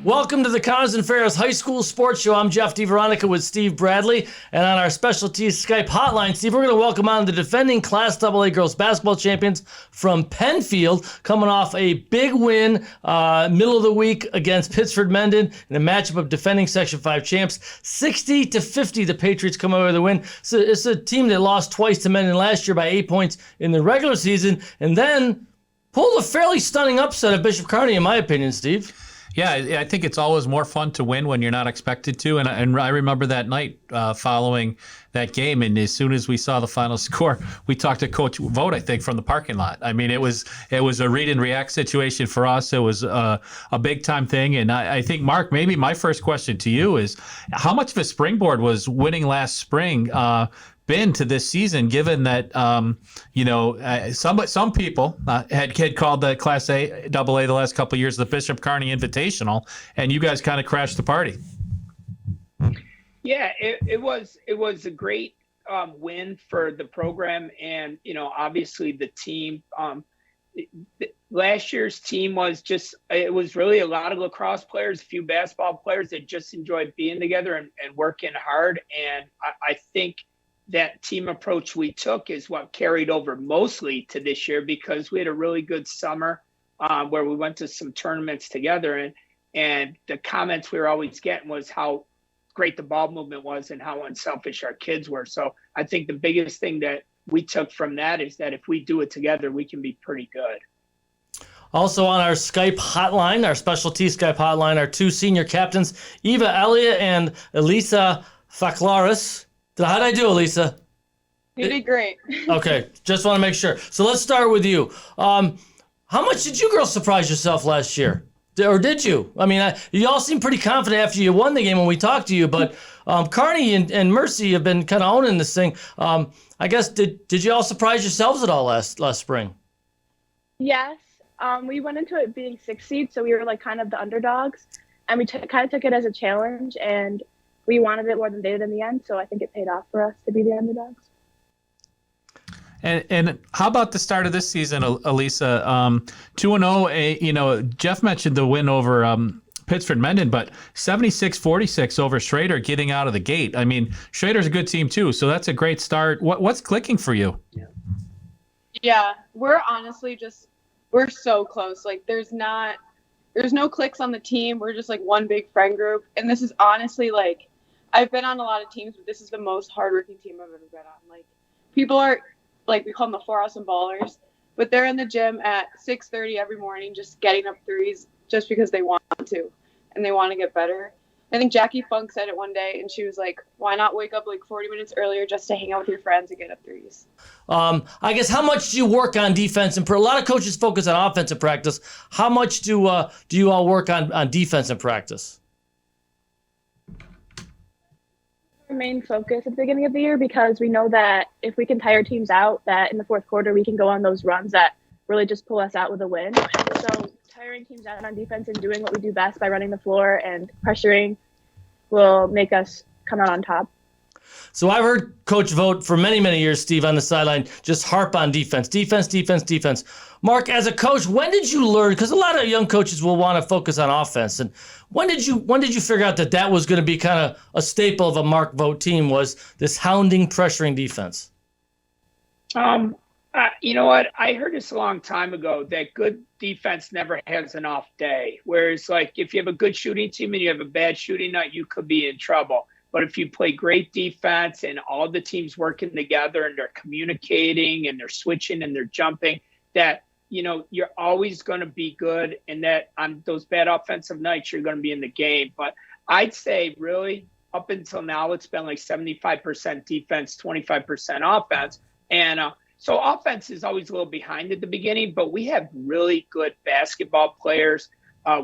Welcome to the Connors and Ferris High School Sports Show. I'm Jeff DiVeronica with Steve Bradley. And on our specialties Skype hotline, Steve, we're going to welcome on the defending Class AA girls basketball champions from Penfield, coming off a big win middle of the week against Pittsford Mendon in a matchup of defending Section 5 champs. 60-50, the Patriots come away with a win. So it's a team that lost twice to Mendon last year by 8 points in the regular season, and then pulled a fairly stunning upset of Bishop Kearney, in my opinion, Steve. Yeah, I think it's always more fun to win when you're not expected to. And I remember that night following that game, and as soon as we saw the final score, we talked to Coach Vogt, I think, from the parking lot. I mean, it was a read and react situation for us. It was a big time thing. And I think, Mark, maybe my first question to you is, how much of a springboard was winning last spring been to this season, given that some people had called the Class AA the last couple of years the Bishop Kearney Invitational, and you guys kind of crashed the party. Yeah, it was a great win for the program, and obviously the team. Last year's team was really a lot of lacrosse players, a few basketball players that just enjoyed being together and working hard, and I think that team approach we took is what carried over mostly to this year, because we had a really good summer where we went to some tournaments together, and the comments we were always getting was how great the ball movement was and how unselfish our kids were. So I think the biggest thing that we took from that is that if we do it together, we can be pretty good. Also on our Skype hotline, our specialty Skype hotline, our two senior captains, Elliot and Elisa Faklaris. How'd I do, Elisa? You did great. Okay, just want to make sure. So let's start with you. How much did you girls surprise yourself last year? Or did you? I mean, you all seem pretty confident after you won the game when we talked to you, but Kearney and Mercy have been kind of owning this thing. I guess, did you all surprise yourselves at all last spring? Yes. We went into it being 6 seed, so we were like kind of the underdogs, and we kind of took it as a challenge, and we wanted it more than they did in the end, so I think it paid off for us to be the underdogs. And how about the start of this season, Elisa? 2-0. Jeff mentioned the win over Pittsford Mendon, but 76-46 over Schrader getting out of the gate. I mean, Schrader's a good team too, so that's a great start. What's clicking for you? Yeah, we're honestly we're so close. Like, there's no clicks on the team. We're just like one big friend group, and this is honestly like, I've been on a lot of teams, but this is the most hardworking team I've ever been on. Like, people are, like, we call them the 4 awesome ballers, but they're in the gym at 6:30 every morning just getting up threes just because they want to, and they want to get better. I think Jackie Funk said it one day, and she was like, why not wake up like 40 minutes earlier just to hang out with your friends and get up threes? I guess, how much do you work on defense? And a lot of coaches focus on offensive practice. How much do you all work on defense and practice? Our main focus at the beginning of the year, because we know that if we can tire teams out, that in the fourth quarter we can go on those runs that really just pull us out with a win. So tiring teams out on defense and doing what we do best by running the floor and pressuring will make us come out on top. So I've heard Coach Vogt for many, many years, Steve, on the sideline, just harp on defense. Mark, as a coach, when did you learn? Because a lot of young coaches will want to focus on offense. And when did you figure out that was going to be kind of a staple of a Mark Vogt team, was this hounding, pressuring defense? You know what? I heard this a long time ago, that good defense never has an off day. Whereas, like, if you have a good shooting team and you have a bad shooting night, you could be in trouble. But if you play great defense and all the teams working together and they're communicating and they're switching and they're jumping, that, you're always going to be good. And that on those bad offensive nights, you're going to be in the game. But I'd say really up until now, it's been like 75% defense, 25% offense. And so offense is always a little behind at the beginning, but we have really good basketball players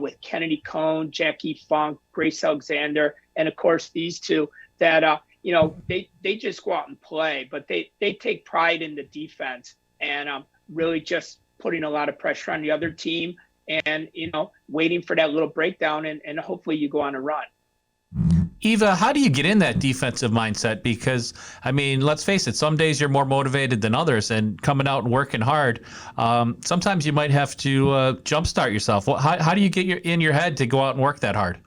with Kennedy Cohn, Jackie Funk, Grace Alexander, and of course these two that they just go out and play, but they take pride in the defense and really just putting a lot of pressure on the other team and waiting for that little breakdown and hopefully you go on a run. Eva, how do you get in that defensive mindset? Because, I mean, let's face it, some days you're more motivated than others, and coming out and working hard, sometimes you might have to jumpstart yourself. How do you get in your head to go out and work that hard?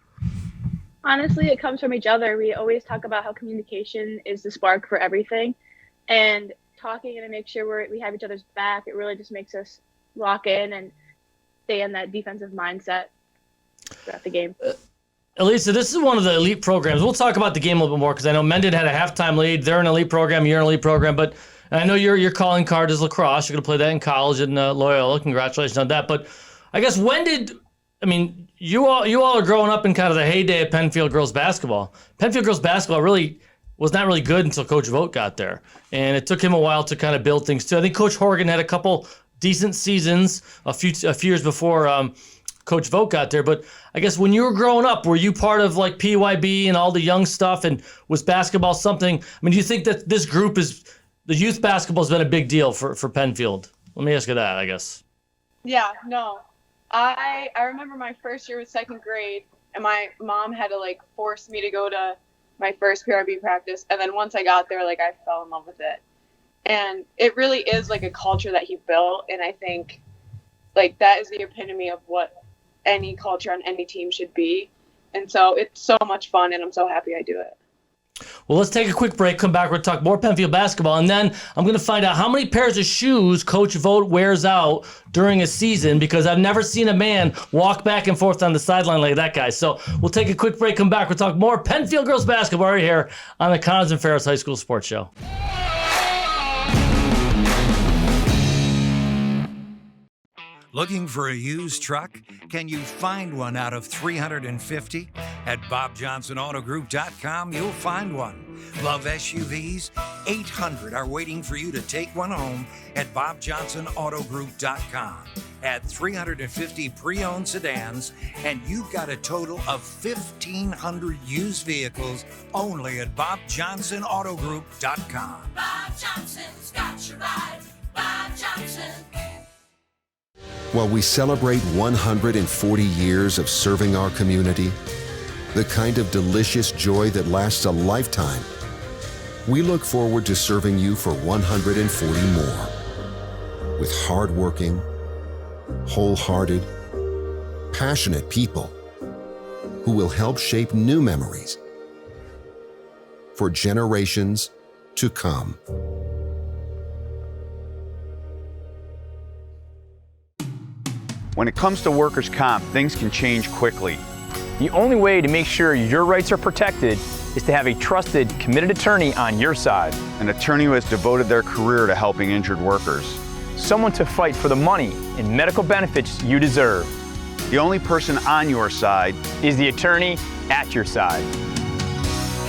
Honestly, it comes from each other. We always talk about how communication is the spark for everything. And talking and to make sure we have each other's back, it really just makes us lock in and stay in that defensive mindset throughout the game. Elisa, this is one of the elite programs. We'll talk about the game a little bit more because I know Mendon had a halftime lead. They're an elite program. You're an elite program. But I know your calling card is lacrosse. You're going to play that in college in Loyola. Congratulations on that. But I guess you all are growing up in kind of the heyday of Penfield girls basketball. Penfield girls basketball really was not really good until Coach Vogt got there. And it took him a while to kind of build things too. I think Coach Horgan had a couple decent seasons a few years before Coach Vogt got there. But I guess when you were growing up, were you part of like PYB and all the young stuff? And was basketball something? I mean, do you think that this group the youth basketball has been a big deal for Penfield? Let me ask you that, I guess. Yeah, no. I remember my first year was second grade, and my mom had to like force me to go to my first PRB practice. And then once I got there, like I fell in love with it. And it really is like a culture that he built. And I think like that is the epitome of what any culture on any team should be. And so it's so much fun, and I'm so happy I do it. Well, let's take a quick break, come back, we'll talk more Penfield basketball, and then I'm going to find out how many pairs of shoes Coach Vogt wears out during a season, because I've never seen a man walk back and forth on the sideline like that guy. So we'll take a quick break, come back, we'll talk more Penfield girls basketball right here on the Connors and Ferris High School Sports Show. Looking for a used truck? Can you find one out of 350? At BobJohnsonAutoGroup.com, you'll find one. Love SUVs? 800 are waiting for you to take one home at BobJohnsonAutoGroup.com. Add 350 pre-owned sedans, and you've got a total of 1,500 used vehicles only at BobJohnsonAutoGroup.com. Bob Johnson's got your ride. Bob Johnson. While we celebrate 140 years of serving our community, the kind of delicious joy that lasts a lifetime, we look forward to serving you for 140 more. With hardworking, wholehearted, passionate people who will help shape new memories for generations to come. When it comes to workers' comp, things can change quickly. The only way to make sure your rights are protected is to have a trusted, committed attorney on your side. An attorney who has devoted their career to helping injured workers. Someone to fight for the money and medical benefits you deserve. The only person on your side is the attorney at your side.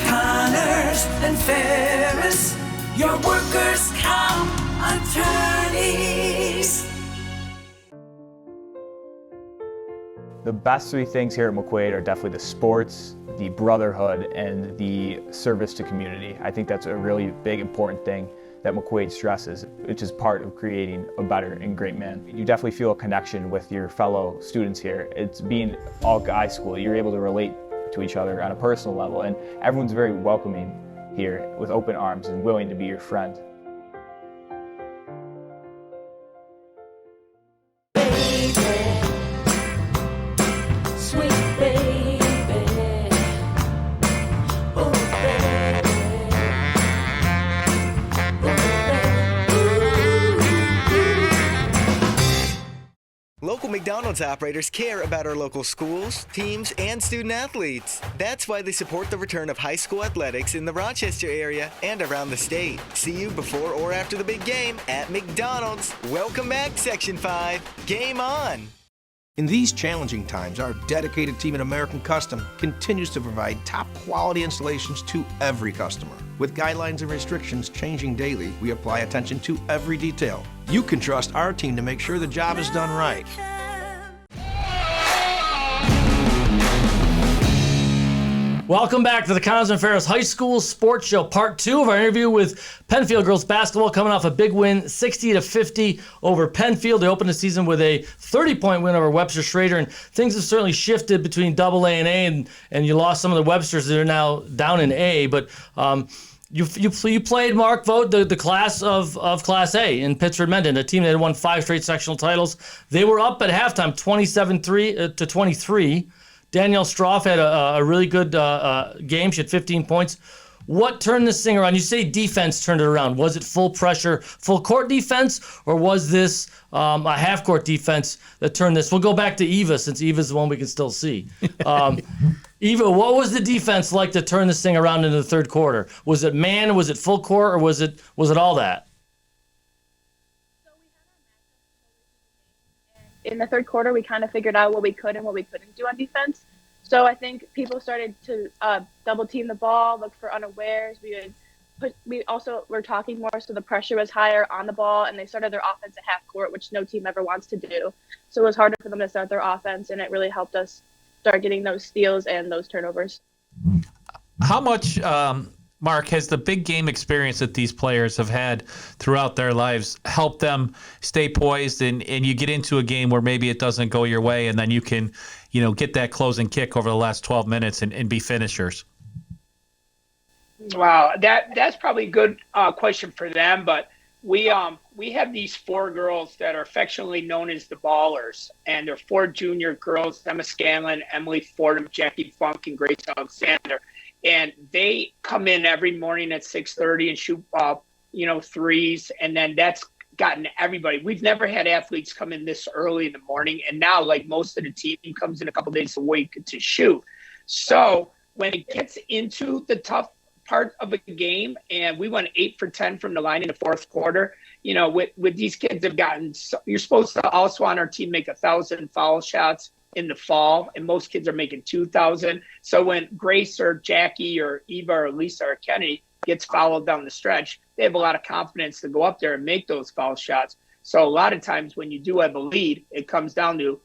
Connors and Ferris, your workers' comp attorneys. The best three things here at McQuaid are definitely the sports, the brotherhood, and the service to community. I think that's a really big, important thing that McQuaid stresses, which is part of creating a better and great man. You definitely feel a connection with your fellow students here. It's being all guy school. You're able to relate to each other on a personal level, and everyone's very welcoming here with open arms and willing to be your friend. Local McDonald's operators care about our local schools, teams, and student athletes. That's why they support the return of high school athletics in the Rochester area and around the state. See you before or after the big game at McDonald's. Welcome back, Section 5. Game on! In these challenging times, our dedicated team at American Custom continues to provide top-quality installations to every customer. With guidelines and restrictions changing daily, we apply attention to every detail. You can trust our team to make sure the job is done right. Welcome back to the Connors and Ferris High School Sports Show, part 2 of our interview with Penfield girls basketball, coming off a big win, 60-50 over Penfield. They opened the season with a 30-point win over Webster Schrader, and things have certainly shifted between AA and A, and you lost some of the Websters that are now down in A. But you played Mark Vogt, the class of Class A in Pittsford Mendon, a team that had won 5 straight sectional titles. They were up at halftime, 27-3 to 23. Danielle Stroff had a really good game. She had 15 points. What turned this thing around? You say defense turned it around. Was it full pressure, full court defense, or was this a half court defense that turned this? We'll go back to Eva, since Eva's the one we can still see. Eva, what was the defense like to turn this thing around into the third quarter? Was it man? Was it full court? Or was it all that? In the third quarter, we kind of figured out what we could and what we couldn't do on defense. So I think people started to double team the ball, look for unawares. We also were talking more, so the pressure was higher on the ball, and they started their offense at half court, which no team ever wants to do. So it was harder for them to start their offense, and it really helped us start getting those steals and those turnovers. How much, Mark, has the big game experience that these players have had throughout their lives helped them stay poised, and you get into a game where maybe it doesn't go your way, and then you can, get that closing kick over the last 12 minutes and be finishers? Wow, that's probably a good question for them. But we have these 4 girls that are affectionately known as the Ballers, and they're 4 junior girls: Emma Scanlon, Emily Fordham, Jackie Funk, and Grace Alexander. And they come in every morning at 6:30 and shoot, threes. And then that's gotten everybody. We've never had athletes come in this early in the morning. And now, like, most of the team comes in a couple days a week to shoot. So when it gets into the tough part of a game, and we went 8 for 10 from the line in the fourth quarter, with these kids have gotten, you're supposed to also on our team make 1,000 foul shots in the fall, and most kids are making 2,000. So when Grace or Jackie or Eva or Elisa or Kennedy gets fouled down the stretch, they have a lot of confidence to go up there and make those foul shots. So a lot of times when you do have a lead, it comes down to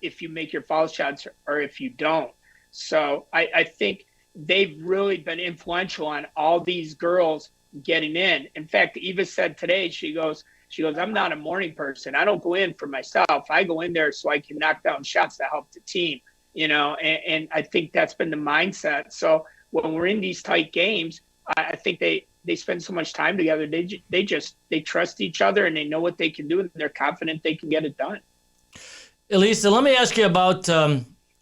if you make your foul shots or if you don't. So I think they've really been influential on all these girls getting in. In fact, Eva said today, she goes, I'm not a morning person. I don't go in for myself. I go in there so I can knock down shots to help the team, and I think that's been the mindset. So when we're in these tight games, I think they spend so much time together. They trust each other, and they know what they can do, and they're confident they can get it done. Elisa, let me ask you about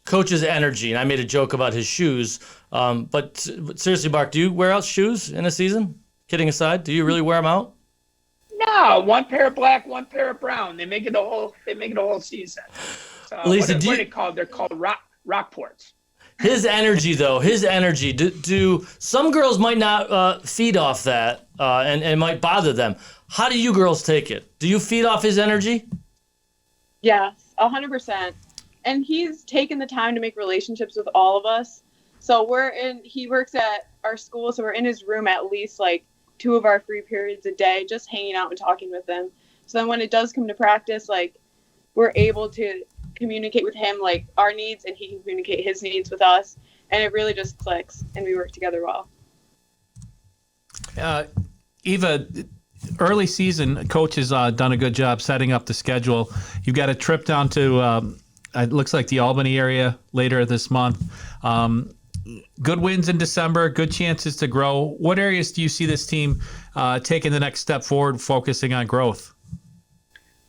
Coach's energy. And I made a joke about his shoes. But seriously, Mark, do you wear out shoes in a season? Kidding aside, do you really wear them out? No, 1 pair of black, 1 pair of brown. They make it a whole season. So Elisa, what are they called? They're called Rockports. His energy, though, do some girls might not feed off that and might bother them. How do you girls take it? Do you feed off his energy? Yes, 100%. And he's taken the time to make relationships with all of us. So he works at our school, so we're in his room at least like 2 of our free periods a day, just hanging out and talking with him. So then when it does come to practice, like, we're able to communicate with him like our needs, and he can communicate his needs with us, and it really just clicks and we work together well. Eva, early season, coach has done a good job setting up the schedule. You've got a trip down to it looks like the Albany area later this month. Good wins in December, good chances to grow. What areas do you see this team taking the next step forward, focusing on growth?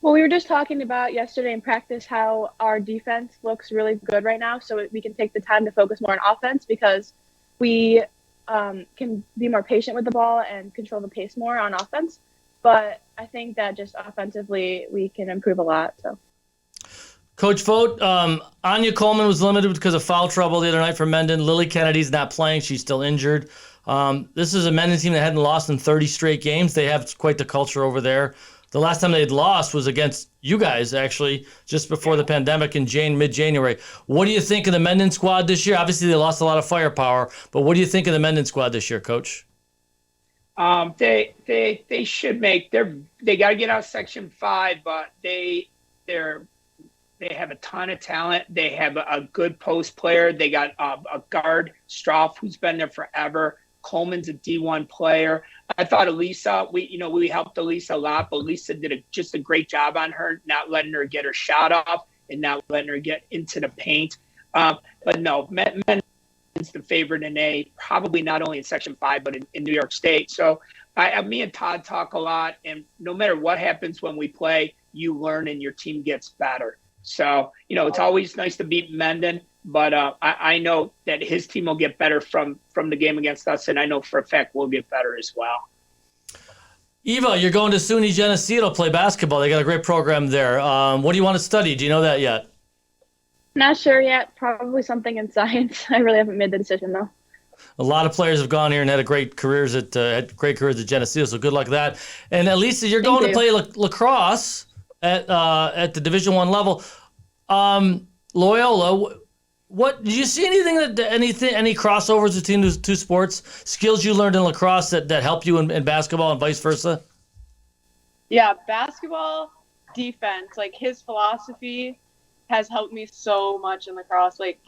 Well, we were just talking about yesterday in practice how our defense looks really good right now, so we can take the time to focus more on offense because we can be more patient with the ball and control the pace more on offense. But I think that just offensively we can improve a lot. So. Coach Vogt, Anya Coleman was limited because of foul trouble the other night for Mendon. Lily Kennedy's not playing. She's still injured. This is a Mendon team that hadn't lost in 30 straight games. They have quite the culture over there. The last time they'd lost was against you guys, actually, just before the pandemic in mid-January. What do you think of the Mendon squad this year? Obviously, they lost a lot of firepower, but what do you think of the Mendon squad this year, Coach? They should make they got to get out of Section 5, but they're They have a ton of talent. They have a good post player. They got a guard, Stroff, who's been there forever. Coleman's a D1 player. I thought Elisa, we helped Elisa a lot, but Elisa did just a great job on her, not letting her get her shot off and not letting her get into the paint. But no, Mendon's the favorite in A, probably not only in Section 5, but in New York State. So me and Todd talk a lot, and no matter what happens when we play, you learn and your team gets better. So, it's always nice to beat Mendon, but I know that his team will get better from the game against us, and I know for a fact we'll get better as well. Eva, you're going to SUNY Geneseo to play basketball. They got a great program there. What do you want to study? Do you know that yet? Not sure yet. Probably something in science. I really haven't made the decision, though. A lot of players have gone here and had great careers at Geneseo, so good luck with that. And Elisa, you're going to play lacrosse at the Division I level. Loyola, what did you see any crossovers between those two sports? Skills you learned in lacrosse that help you in basketball and vice versa? Yeah, basketball defense, like his philosophy has helped me so much in lacrosse. Like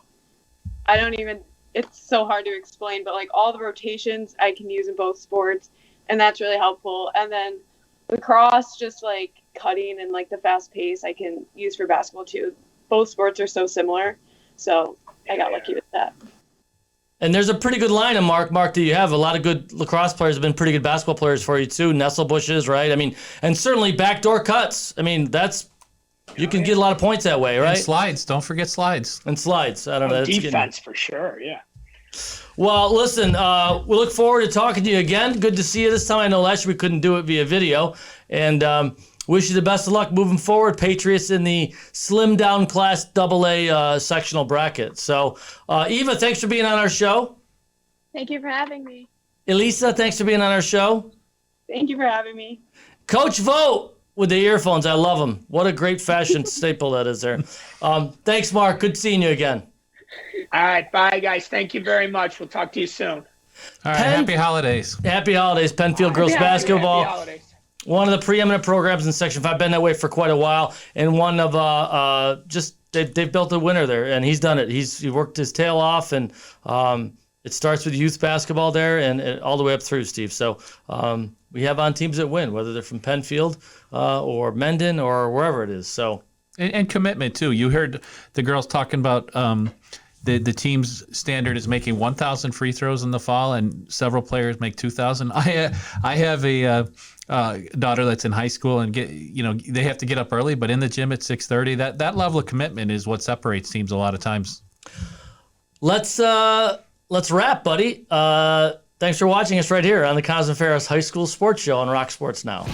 it's so hard to explain, but like all the rotations I can use in both sports, and that's really helpful. And then lacrosse, just like cutting and like the fast pace I can use for basketball too. Both sports are so similar, so I got lucky with that. And there's a pretty good line of Mark, that you have. A lot of good lacrosse players have been pretty good basketball players for you too. Nestle bushes, right? I mean, and certainly backdoor cuts. I mean, you can get a lot of points that way, right? And slides. Don't forget slides. And slides. I don't know. Defense for sure, yeah. Well, listen, we look forward to talking to you again. Good to see you this time. I know last year we couldn't do it via video. And wish you the best of luck moving forward. Patriots in the slim down class AA sectional bracket. So, Eva, thanks for being on our show. Thank you for having me. Elisa, thanks for being on our show. Thank you for having me. Coach Vogt with the earphones. I love them. What a great fashion staple that is there. Thanks, Mark. Good seeing you again. All right. Bye, guys. Thank you very much. We'll talk to you soon. All right. Happy holidays. Happy holidays. Penfield girls basketball. Happy holidays. One of the preeminent programs in Section 5. Been that way for quite a while. And one of they've built a winner there, and he's done it. He worked his tail off, and it starts with youth basketball there and all the way up through, Steve. So we have on teams that win, whether they're from Penfield or Mendon or wherever it is. So and commitment too. You heard the girls talking about the team's standard is making 1,000 free throws in the fall, and several players make 2,000. I have a daughter that's in high school, and they have to get up early, but in the gym at 6:30. That level of commitment is what separates teams a lot of times. Let's wrap, buddy. Thanks for watching us right here on the Ferris High School Sports Show on Rock Sports Now.